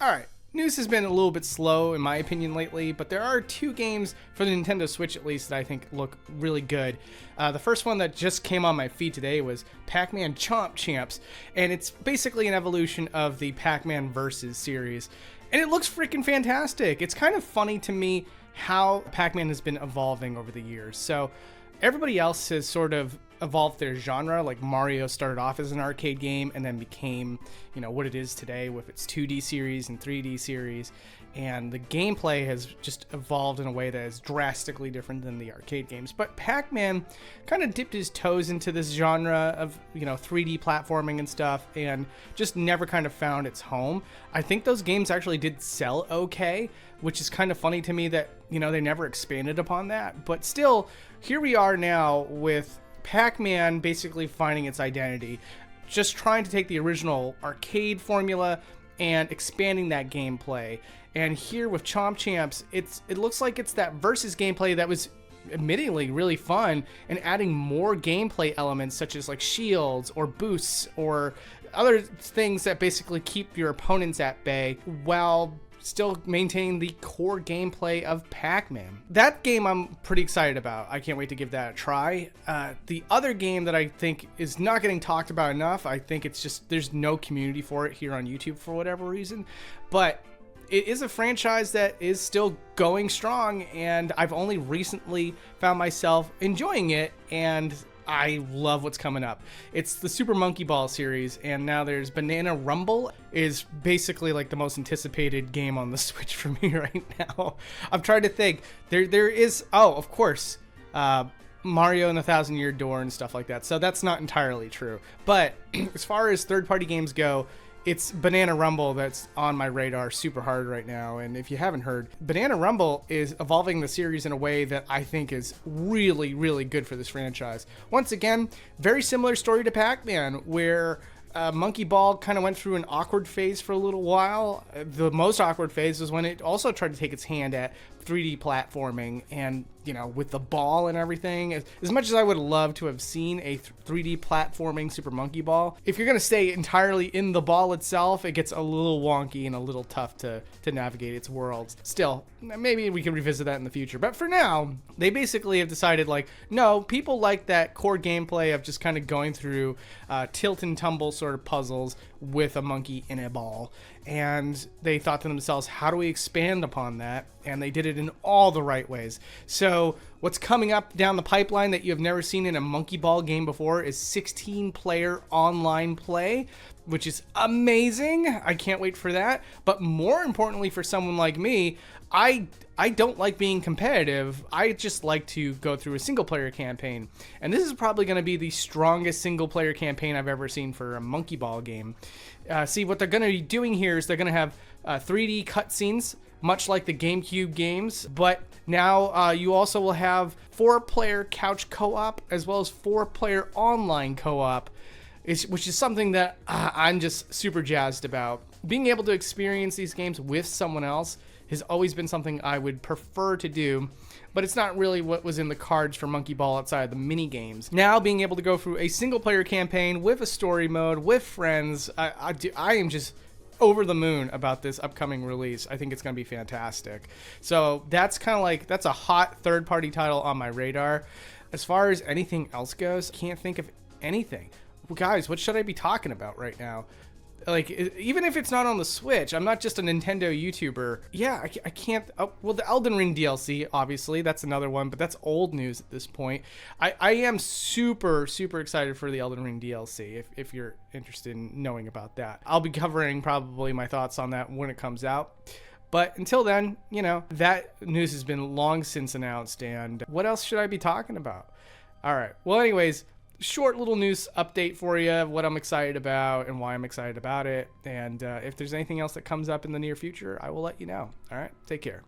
Alright, news has been a little bit slow in my opinion lately, but there are two games for the Nintendo Switch at least that I think look really good. The first one that just came on my feed today was Pacman Chomp Champs, and it's basically an evolution of the Pacman Versus series. And it looks freaking fantastic. It's kind of funny to me how Pacman has been evolving over the years. So everybody else has sort of evolved their genre. Like Mario started off as an arcade game and then became, what it is today with its 2D series and 3D series. And the gameplay has just evolved in a way that is drastically different than the arcade games. But Pac-Man kind of dipped his toes into this genre of, 3D platforming and stuff and just never kind of found its home. I think those games actually did sell okay, which is kind of funny to me that, they never expanded upon that. But still, here we are now with Pac-Man basically finding its identity, just trying to take the original arcade formula and expanding that gameplay. And here with Chomp Champs, it looks like it's that versus gameplay that was admittedly really fun, and adding more gameplay elements such as like shields or boosts or other things that basically keep your opponents at bay while still maintaining the core gameplay of Pac-Man. That game I'm pretty excited about. I can't wait to give that a try. The other game that I think is not getting talked about enough, I think it's just there's no community for it here on YouTube for whatever reason, but it is a franchise that is still going strong, and I've only recently found myself enjoying it, and I love what's coming up. It's the Super Monkey Ball series, and now there's Banana Rumble is basically like the most anticipated game on the Switch for me right now. I'm trying to think. There is, of course, Mario and the Thousand Year Door and stuff like that. So that's not entirely true. But as far as third-party games go, it's Banana Rumble that's on my radar super hard right now. And if you haven't heard, Banana Rumble is evolving the series in a way that I think is really, really good for this franchise. Once again, very similar story to Pac-Man, where Monkey Ball kind of went through an awkward phase for a little while. The most awkward phase was when it also tried to take its hand at 3D platforming and, with the ball and everything. As much as I would love to have seen a 3D platforming Super Monkey Ball, if you're going to stay entirely in the ball itself, it gets a little wonky and a little tough to navigate its worlds. Still, maybe we can revisit that in the future. But for now, they basically have decided, no, people like that core gameplay of just kind of going through tilt and tumble sort of puzzles with a monkey in a ball. And they thought to themselves, how do we expand upon that? And they did it in all the right ways. So what's coming up down the pipeline that you have never seen in a Monkey Ball game before is 16-player online play, which is amazing. I can't wait for that. But more importantly, for someone like me, I don't like being competitive. I just like to go through a single-player campaign. And this is probably going to be the strongest single-player campaign I've ever seen for a Monkey Ball game. See, what they're going to be doing here is they're going to have 3D cutscenes, much like the GameCube games, but now you also will have 4-player couch co-op as well as 4-player online co-op, which is something that I'm just super jazzed about. Being able to experience these games with someone else has always been something I would prefer to do, but it's not really what was in the cards for Monkey Ball outside of the mini games. Now being able to go through a single-player campaign with a story mode, with friends, I am just over the moon about this upcoming release. I think it's going to be fantastic. So that's that's a hot third-party title on my radar. As far as anything else goes, I can't think of anything. Well, guys, what should I be talking about right now? Even if it's not on the Switch, I'm not just a Nintendo YouTuber. Yeah, I can't. Well, the Elden Ring DLC, obviously, that's another one, but that's old news at this point. I am super, super excited for the Elden Ring DLC, if you're interested in knowing about that. I'll be covering probably my thoughts on that when it comes out. But until then, that news has been long since announced, and what else should I be talking about? All right. Well, anyways, short little news update for you, what I'm excited about and why I'm excited about it. And if there's anything else that comes up in the near future, I will let you know. All right, take care.